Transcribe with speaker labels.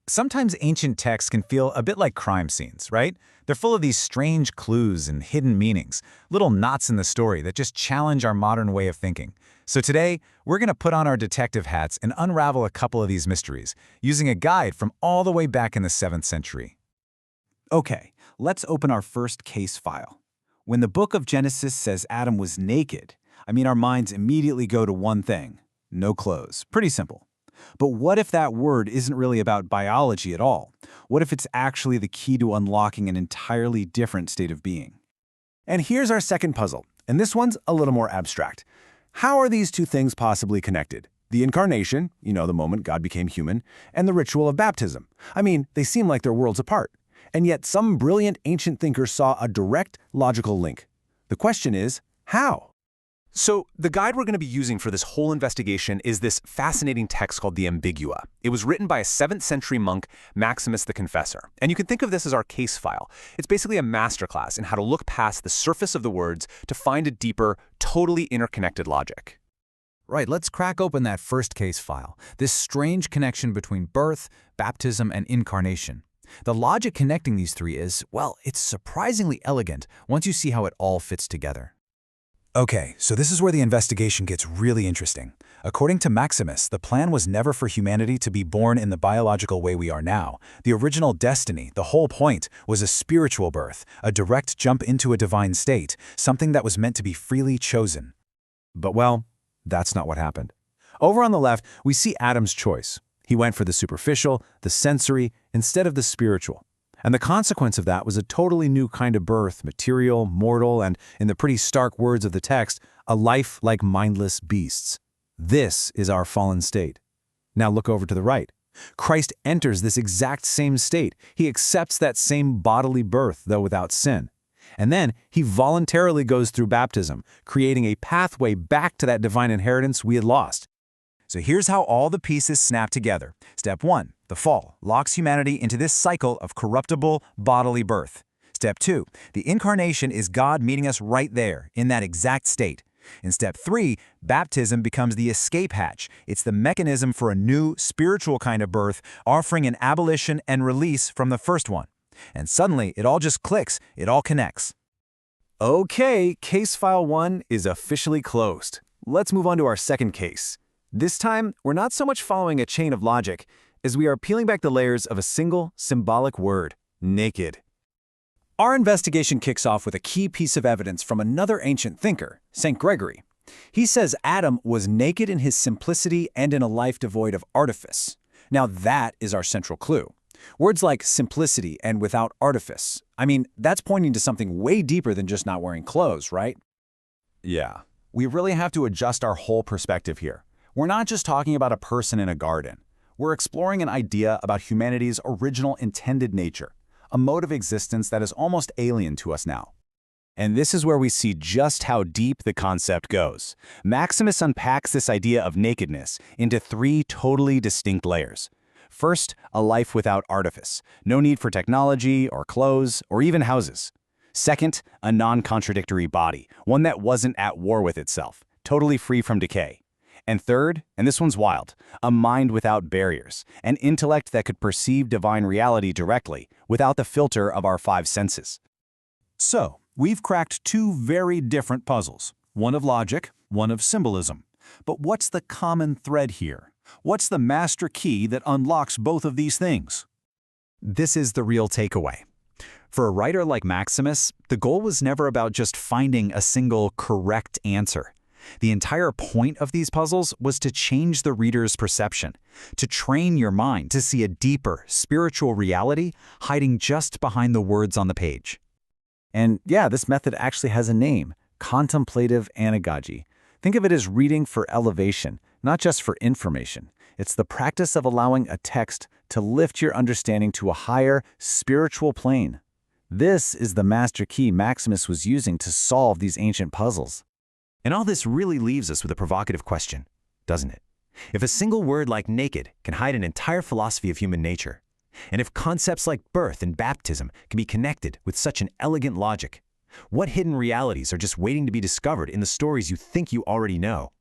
Speaker 1: Sometimes ancient texts can feel a bit like crime scenes, right? They're full of these strange clues and hidden meanings, little knots in the story that just challenge our modern way of thinking. So today, we're going to put on our detective hats and unravel a couple of these mysteries, using a guide from all the way back in the 7th century.
Speaker 2: Okay, let's open our first case file. When the book of Genesis says Adam was naked, our minds immediately go to one thing: no clothes. Pretty simple. But what if that word isn't really about biology at all? What if it's actually the key to unlocking an entirely different state of being? And here's our second puzzle, and this one's a little more abstract. How are these two things possibly connected? The Incarnation, the moment God became human, and the ritual of baptism. They seem like they're worlds apart. And yet some brilliant ancient thinker saw a direct, logical link. The question is, how?
Speaker 3: So the guide we're going to be using for this whole investigation is this fascinating text called the Ambigua. It was written by a 7th century monk, Maximus the Confessor. And you can think of this as our case file. It's basically a masterclass in how to look past the surface of the words to find a deeper, totally interconnected logic.
Speaker 1: Right, let's crack open that first case file, this strange connection between birth, baptism, and incarnation. The logic connecting these three is, well, it's surprisingly elegant once you see how it all fits together. Okay, so this is where the investigation gets really interesting. According to Maximus, the plan was never for humanity to be born in the biological way we are now. The original destiny, the whole point, was a spiritual birth, a direct jump into a divine state, something that was meant to be freely chosen.
Speaker 2: But well, that's not what happened. Over on the left, we see Adam's choice. He went for the superficial, the sensory, instead of the spiritual. And the consequence of that was a totally new kind of birth, material, mortal, and, in the pretty stark words of the text, a life like mindless beasts. This is our fallen state. Now look over to the right. Christ enters this exact same state. He accepts that same bodily birth, though without sin. And then he voluntarily goes through baptism, creating a pathway back to that divine inheritance we had lost. So here's how all the pieces snap together. Step 1, the fall, locks humanity into this cycle of corruptible bodily birth. Step 2, the incarnation is God meeting us right there, in that exact state. In step 3, baptism becomes the escape hatch. It's the mechanism for a new, spiritual kind of birth, offering an abolition and release from the first one. And suddenly, it all just clicks, it all connects. Okay, case file 1 is officially closed. Let's move on to our second case. This time, we're not so much following a chain of logic as we are peeling back the layers of a single, symbolic word: naked. Our investigation kicks off with a key piece of evidence from another ancient thinker, St. Gregory. He says Adam was naked in his simplicity and in a life devoid of artifice. Now that is our central clue. Words like simplicity and without artifice, that's pointing to something way deeper than just not wearing clothes, right?
Speaker 4: Yeah, we really have to adjust our whole perspective here. We're not just talking about a person in a garden. We're exploring an idea about humanity's original intended nature, a mode of existence that is almost alien to us now.
Speaker 2: And this is where we see just how deep the concept goes. Maximus unpacks this idea of nakedness into 3 totally distinct layers. First, a life without artifice, no need for technology or clothes or even houses. Second, a non-contradictory body, one that wasn't at war with itself, totally free from decay. And third, and this one's wild, a mind without barriers, an intellect that could perceive divine reality directly, without the filter of our 5 senses.
Speaker 4: So, we've cracked 2 very different puzzles, one of logic, one of symbolism. But what's the common thread here? What's the master key that unlocks both of these things?
Speaker 1: This is the real takeaway. For a writer like Maximus, the goal was never about just finding a single correct answer. The entire point of these puzzles was to change the reader's perception, to train your mind to see a deeper, spiritual reality hiding just behind the words on the page.
Speaker 2: And yeah, this method actually has a name: contemplative anagogy. Think of it as reading for elevation, not just for information. It's the practice of allowing a text to lift your understanding to a higher, spiritual plane. This is the master key Maximus was using to solve these ancient puzzles.
Speaker 3: And all this really leaves us with a provocative question, doesn't it? If a single word like naked can hide an entire philosophy of human nature, and if concepts like birth and baptism can be connected with such an elegant logic, what hidden realities are just waiting to be discovered in the stories you think you already know?